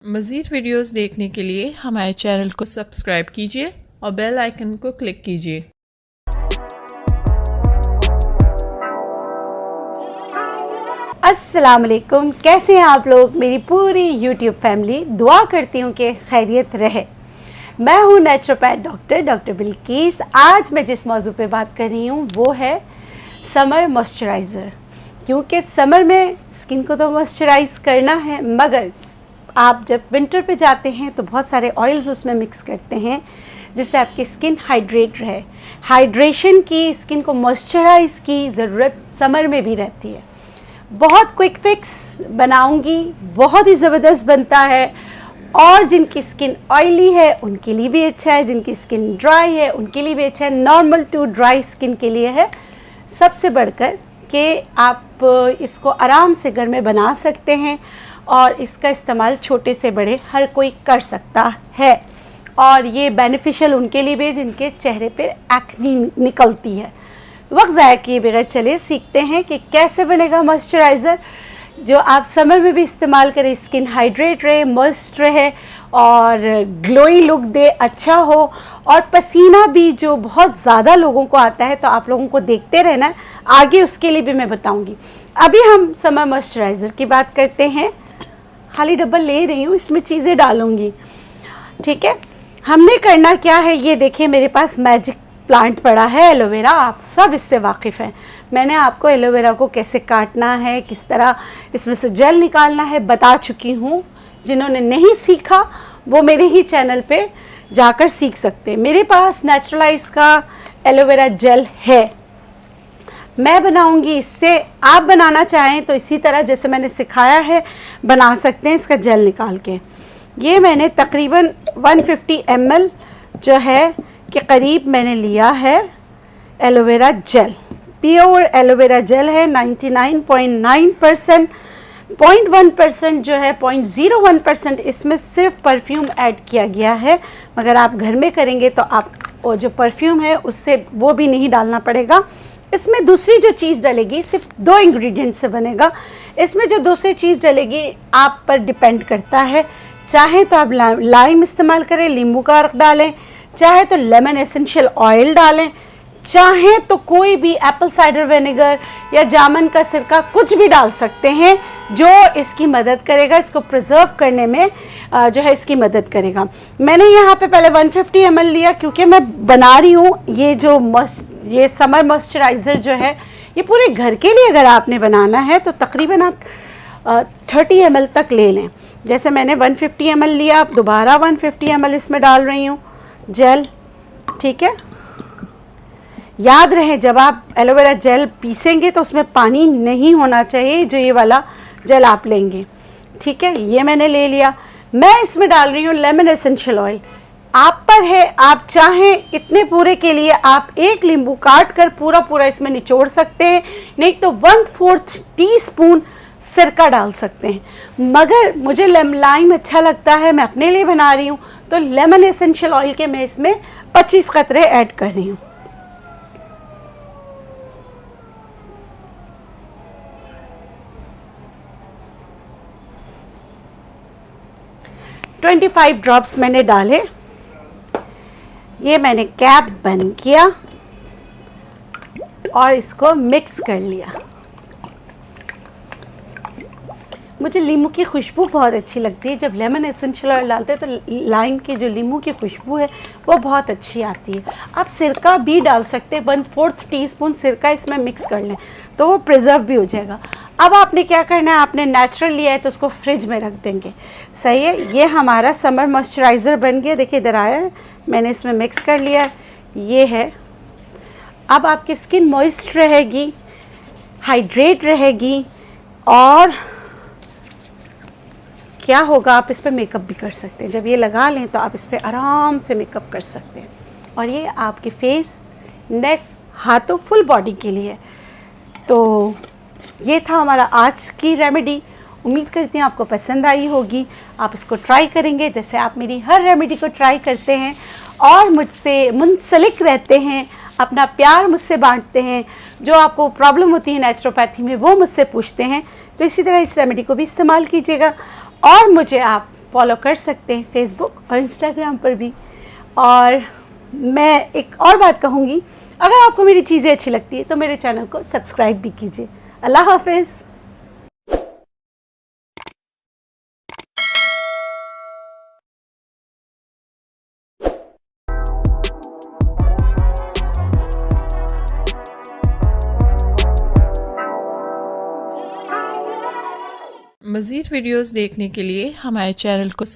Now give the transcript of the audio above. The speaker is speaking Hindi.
मज़ीद वीडियोस देखने के लिए हमारे चैनल को सब्सक्राइब कीजिए और बेल आइकन को क्लिक कीजिए। अस्सलाम वालेकुम, कैसे हैं आप लोग? मेरी पूरी यूट्यूब फैमिली दुआ करती हूँ कि खैरियत रहे। मैं हूँ नेचुरोपैथ डॉक्टर बिल्किस। आज मैं जिस मौजू पे बात कर रही हूँ वो है समर मॉइस्चराइज़र। क्योंकि समर में स्किन को तो मॉइस्चराइज़ करना है, मगर आप जब विंटर पे जाते हैं तो बहुत सारे ऑयल्स उसमें मिक्स करते हैं जिससे आपकी स्किन हाइड्रेट रहे। हाइड्रेशन की, स्किन को मॉइस्चराइज़ की ज़रूरत समर में भी रहती है। बहुत क्विक फिक्स बनाऊंगी, बहुत ही ज़बरदस्त बनता है और जिनकी स्किन ऑयली है उनके लिए भी अच्छा है, जिनकी स्किन ड्राई है उनके लिए भी अच्छा है, नॉर्मल टू ड्राई स्किन के लिए है। सबसे बढ़कर कि आप इसको आराम से घर में बना सकते हैं और इसका इस्तेमाल छोटे से बड़े हर कोई कर सकता है। और ये बेनिफिशियल उनके लिए भी जिनके चेहरे पे एक्नी निकलती है। वक्त ज़ाया किए बगैर चले सीखते हैं कि कैसे बनेगा मॉइस्चराइज़र जो आप समर में भी इस्तेमाल करें, स्किन हाइड्रेट रहे, मॉइस्ट रहे और ग्लोई लुक दे, अच्छा हो। और पसीना भी जो बहुत ज़्यादा लोगों को आता है तो आप लोगों को देखते रहना है, आगे उसके लिए भी मैं बताऊंगी। अभी हम समर मॉइस्चराइज़र की बात करते हैं। खाली डब्बा ले रही हूँ, इसमें चीज़ें डालूंगी, ठीक है। हमने करना क्या है, ये देखिए मेरे पास मैजिक प्लांट पड़ा है एलोवेरा। आप सब इससे वाकिफ़ हैं। मैंने आपको एलोवेरा को कैसे काटना है, किस तरह इसमें से जेल निकालना है बता चुकी हूँ। जिन्होंने नहीं सीखा वो मेरे ही चैनल पे जाकर सीख सकते हैं। मेरे पास नेचुरलाइज का एलोवेरा जेल है, मैं बनाऊंगी इससे। आप बनाना चाहें तो इसी तरह जैसे मैंने सिखाया है बना सकते हैं इसका जेल निकाल के। ये मैंने तकरीबन 150 ml जो है के करीब मैंने लिया है aloe vera gel. Pure aloe vera gel है, 99.9%। 0.1% जो है 0.01% इसमें सिर्फ परफ्यूम ऐड किया गया है। मगर आप घर में करेंगे तो आप वो जो परफ्यूम है उससे वो भी नहीं डालना पड़ेगा। इसमें दूसरी जो चीज़ डलेगी, सिर्फ 2 इंग्रेडिएंट से बनेगा। इसमें जो दूसरी चीज़ डलेगी आप पर डिपेंड करता है। चाहे तो आप लाइम इस्तेमाल करें, नींबू का अर्क डालें, चाहे तो लेमन एसेंशियल ऑयल डालें, चाहे तो कोई भी एप्पल साइडर विनेगर या जामुन का सिरका कुछ भी डाल सकते हैं जो इसकी मदद करेगा, इसको प्रिजर्व करने में जो है इसकी मदद करेगा। मैंने यहाँ पे पहले 150 ml लिया क्योंकि मैं बना रही हूँ ये समर मॉइस्चराइज़र जो है ये पूरे घर के लिए अगर आपने बनाना है तो तकरीबन आप 30 ml तक ले लें। जैसे मैंने 150 ml लिया, अब दोबारा 150 ml इसमें डाल रही हूँ जेल, ठीक है। याद रहे जब आप एलोवेरा जेल पीसेंगे तो उसमें पानी नहीं होना चाहिए, जो ये वाला जेल आप लेंगे, ठीक है। ये मैंने ले लिया। मैं इसमें डाल रही हूँ लेमन एसेंशियल ऑयल। आप पर है, आप चाहें इतने पूरे के लिए आप एक नींबू काट कर पूरा इसमें निचोड़ सकते हैं, नहीं तो 1/4 टीस्पून सिरका डाल सकते हैं। मगर मुझे लाइम अच्छा लगता है, मैं अपने लिए बना रही हूँ तो लेमन एसेंशियल ऑयल के मैं इसमें 25 कतरे ऐड कर रही हूँ। तो 25 ड्रॉप्स मैंने डाले। ये मैंने कैप बंद किया और इसको मिक्स कर लिया। मुझे नींबू की खुशबू बहुत अच्छी लगती है। जब लेमन एसेंशियल ऑयल डालते हैं तो लाइम की जो नींबू की खुशबू है वो बहुत अच्छी आती है। आप सिरका भी डाल सकते हैं, 1/4 टीस्पून सिरका इसमें मिक्स कर लें तो वो प्रिजर्व भी हो जाएगा। अब आपने क्या करना है, आपने नेचुरल लिया है तो उसको फ्रिज में रख देंगे, सही है। ये हमारा समर मॉइस्चराइज़र बन गया। देखिए इधर आया है, मैंने इसमें मिक्स कर लिया है, ये है। अब आपकी स्किन मॉइस्ट रहेगी, हाइड्रेट रहेगी और क्या होगा, आप इस पर मेकअप भी कर सकते हैं। जब ये लगा लें तो आप इस पर आराम से मेकअप कर सकते हैं। और ये आपके फेस, नेक, हाथों, फुल बॉडी के लिए। तो ये था हमारा आज की रेमेडी। उम्मीद करती हूँ आपको पसंद आई होगी। आप इसको ट्राई करेंगे जैसे आप मेरी हर रेमेडी को ट्राई करते हैं और मुझसे मुंसलिक रहते हैं, अपना प्यार मुझसे बांटते हैं। जो आपको प्रॉब्लम होती है नेचुरोपैथी में वो मुझसे पूछते हैं। तो इसी तरह इस रेमेडी को भी इस्तेमाल कीजिएगा और मुझे आप फॉलो कर सकते हैं फेसबुक और इंस्टाग्राम पर भी। और मैं एक और बात कहूँगी, अगर आपको मेरी चीज़ें अच्छी लगती है तो मेरे चैनल को सब्सक्राइब भी कीजिए। अल्लाह हाफिज़। मज़ीद वीडियोज़ देखने के लिए हमारे चैनल को